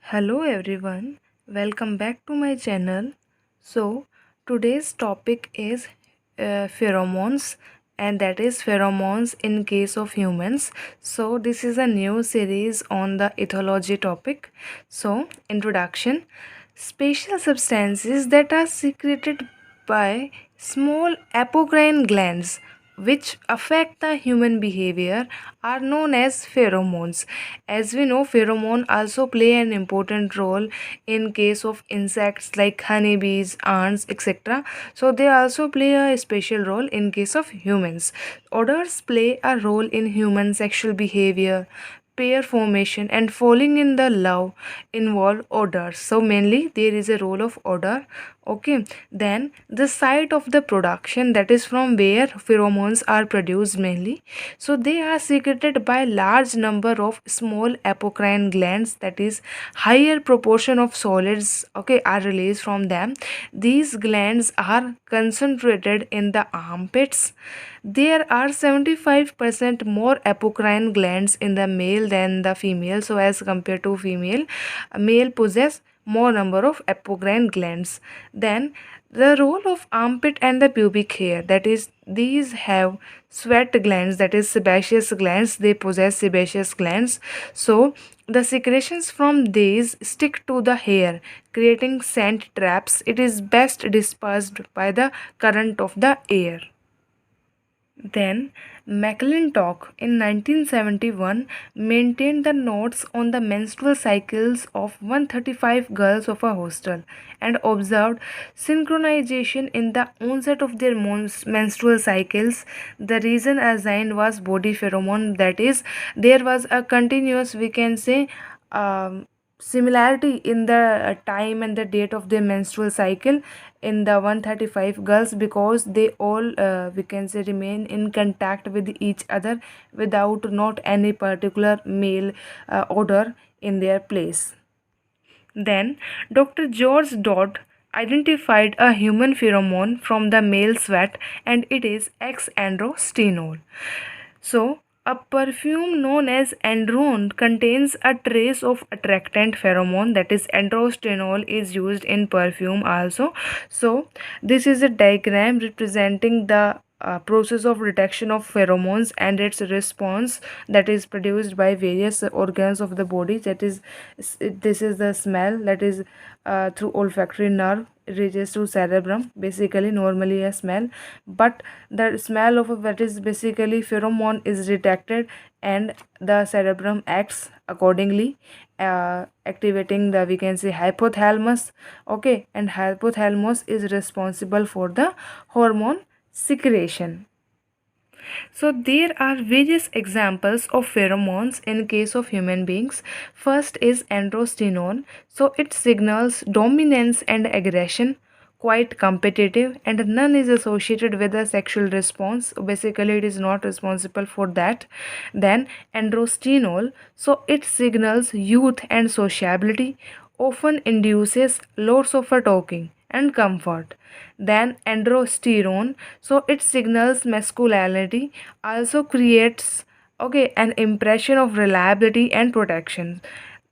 Hello everyone, welcome back to my channel. Today's topic is pheromones, and that is pheromones in case of humans. This is a new series on the ethology topic. Introduction. Special substances that are secreted by small apocrine glands which affect the human behavior are known as pheromones. As we know, pheromone also play an important role in case of insects like honeybees, ants, etc. So they also play a special role in case of humans. Odors play a role in human sexual behavior, pair formation, and falling in the love involve odors. So mainly there is a role of odor. Okay, then the site of the production, that is from where pheromones are produced mainly. So they are secreted by large number of small apocrine glands, that is higher proportion of solids, okay, are released from them. These glands are concentrated in the armpits. There are 75% more apocrine glands in the male than the female. So as compared to female, male possess more number of apocrine glands. Then the role of armpit and the pubic hair, that is these have sweat glands, that is sebaceous glands. They possess sebaceous glands. So the secretions from these stick to the hair, creating scent traps. It is best dispersed by the current of the air. Then McClintock in 1971 maintained the notes on the menstrual cycles of 135 girls of a hostel and observed synchronization in the onset of their menstrual cycles. The reason assigned was body pheromone, that is, there was a continuous, we can say, similarity in the time and the date of their menstrual cycle in the 135 girls, because they all, we can say, remain in contact with each other without not any particular male odor in their place. Then Dr. George Dodd identified a human pheromone from the male sweat, and it is X-androstenol. So, a perfume known as androne contains a trace of attractant pheromone, that is androstenol is used in perfume also. So, this is a diagram representing the process of detection of pheromones and its response that is produced by various organs of the body. That is, this is the smell, that is through olfactory nerve reaches to cerebrum, basically normally a smell, but the smell of that is basically pheromone is detected, and the cerebrum acts accordingly, activating the, we can say, hypothalamus. Okay, and hypothalamus is responsible for the hormone secretion. So there are various examples of pheromones in case of human beings. First is androstenone. So it signals dominance and aggression, quite competitive, and none is associated with a sexual response. Basically, it is not responsible for that. Then androstenol. So it signals youth and sociability, often induces lots of talking and comfort. Then androsterone, so it signals masculinity, also creates, okay, an impression of reliability and protection.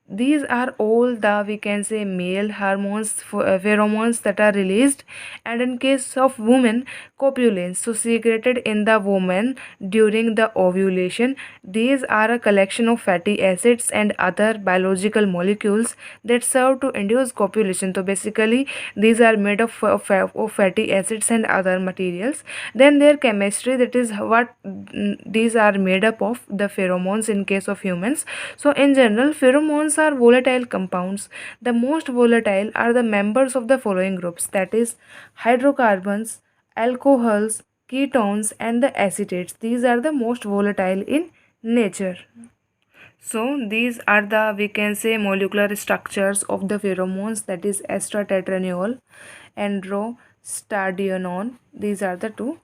These are all the, we can say, male hormones, pheromones that are released. And in case of women, copulins, so secreted in the woman during the ovulation. These are a collection of fatty acids and other biological molecules that serve to induce copulation. So basically these are made of fatty acids and other materials. Then their chemistry, that is what these are made up of, the pheromones in case of humans. So in general, pheromones are volatile compounds. The most volatile are the members of the following groups, that is hydrocarbons, alcohols, ketones, and the acetates. These are the most volatile in nature. So these are the, we can say, molecular structures of the pheromones, that is estratetraneol, androstenedione. These are the two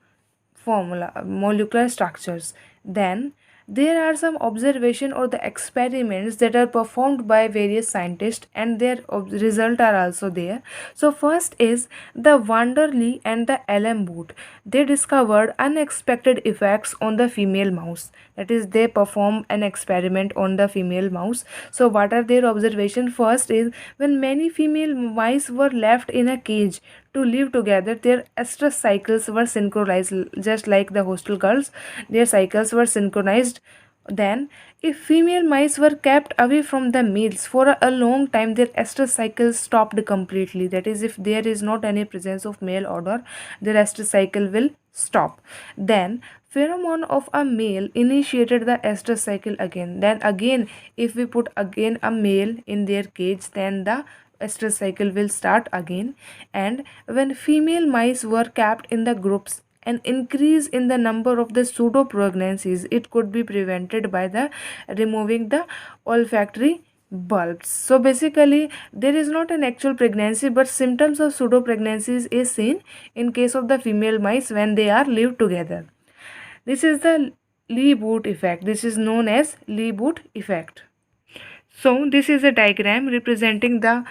formula molecular structures. Then There are some observation or the experiments that are performed by various scientists, and their result are also there. So first is the Wanderley and the Allen Boot. They discovered unexpected effects on the female mouse. That is, they perform an experiment on the female mouse. So what are their observation? First is, when many female mice were left in a cage to live together, their estrus cycles were synchronized, just like the hostel girls. Their cycles were synchronized. Then, if female mice were kept away from the males for a long time, their estrus cycle stopped completely. That is, if there is not any presence of male odor, their estrus cycle will stop. Then, pheromone of a male initiated the estrus cycle again. Then again, if we put again a male in their cage, then the estrus cycle will start again. And when female mice were kept in the groups, an increase in the number of the pseudo pregnancies, it could be prevented by the removing the olfactory bulbs. So basically, there is not an actual pregnancy, but symptoms of pseudo pregnancies is seen in case of the female mice when they are live together. This is the Lee-Boot effect. This is known as Lee-Boot effect. So this is a diagram representing the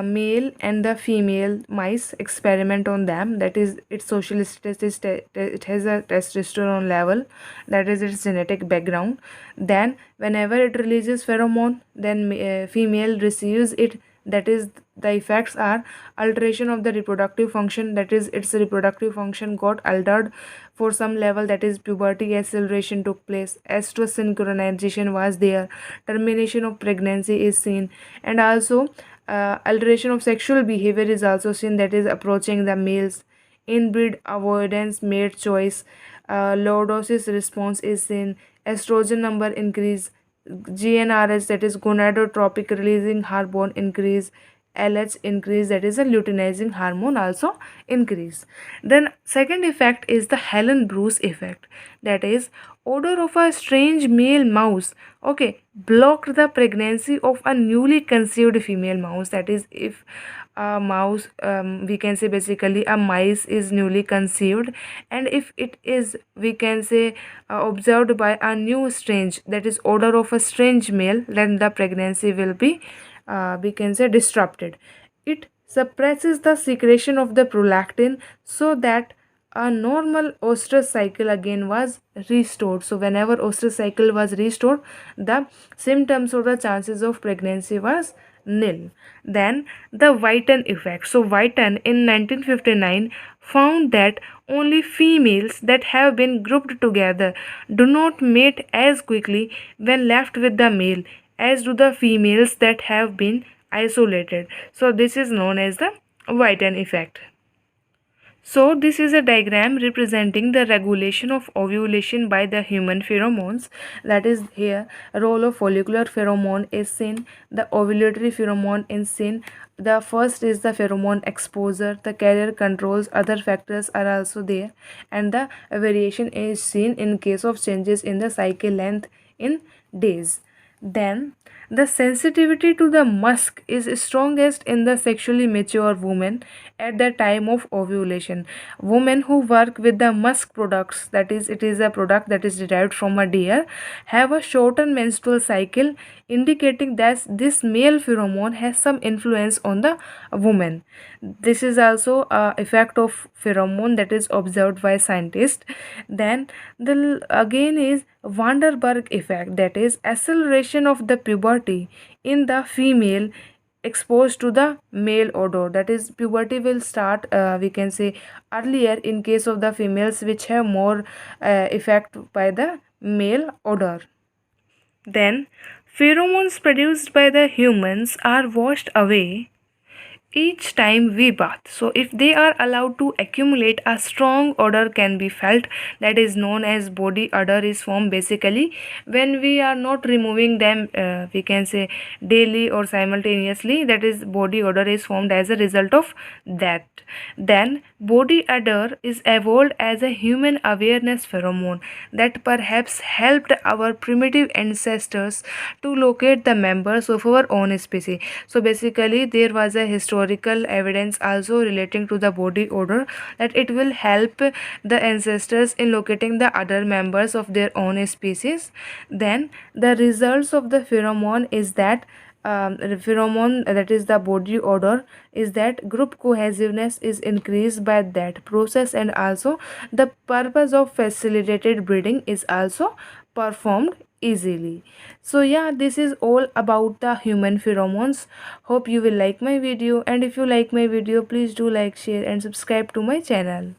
male and the female mice experiment on them. That is, its social status, it has a testosterone level, that is its genetic background. Then whenever it releases pheromone, then female receives it. That is, the effects are alteration of the reproductive function, that is its reproductive function got altered for some level, that is puberty acceleration took place, estrus synchronization was there, termination of pregnancy is seen, and also alteration of sexual behavior is also seen, that is approaching the males, inbreed avoidance, mate choice, lordosis response is seen, estrogen number increase, GnRH, that is gonadotropic releasing hormone increase, LH increase, that is a luteinizing hormone also increase. Then second effect is the Helen-Bruce effect, that is odor of a strange male mouse, okay, blocked the pregnancy of a newly conceived female mouse. That is, if a mouse, we can say basically a mice is newly conceived, and if it is, we can say, observed by a new strange, that is odor of a strange male, then the pregnancy will be, we can say, disrupted. It suppresses the secretion of the prolactin, so that a normal oestrus cycle again was restored. So whenever oestrus cycle was restored, the symptoms or the chances of pregnancy was nil. Then the Whiten effect. So Whiten in 1959 found that only females that have been grouped together do not mate as quickly when left with the male as do the females that have been isolated. So this is known as the Whiten effect. So this is a diagram representing the regulation of ovulation by the human pheromones. That is, here role of follicular pheromone is seen, the ovulatory pheromone is seen. The first is the pheromone exposure, the carrier controls, other factors are also there, and the variation is seen in case of changes in the cycle length in days. Then the sensitivity to the musk is strongest in the sexually mature women at the time of ovulation. Women who work with the musk products, that is, it is a product that is derived from a deer, have a shortened menstrual cycle, indicating that this male pheromone has some influence on the woman. This is also a effect of pheromone that is observed by scientists. Then the again is Vanderberg effect, that is acceleration of the puberty in the female exposed to the male odor. That is, puberty will start, we can say, earlier in case of the females which have more effect by the male odor. Then pheromones produced by the humans are washed away each time we bath. So if they are allowed to accumulate, a strong odor can be felt, that is known as body odor is formed basically when we are not removing them, we can say daily or simultaneously, that is body odor is formed as a result of that. Then body odor is evolved as a human awareness pheromone that perhaps helped our primitive ancestors to locate the members of our own species. So basically there was a historical historical evidence also relating to the body odor, that it will help the ancestors in locating the other members of their own species. Then the results of the pheromone is that pheromone, that is the body odor, is that group cohesiveness is increased by that process, and also the purpose of facilitated breeding is also performed easily. So yeah, this is all about the human pheromones. Hope you will like my video, and if you like my video, please do like, share and subscribe to my channel.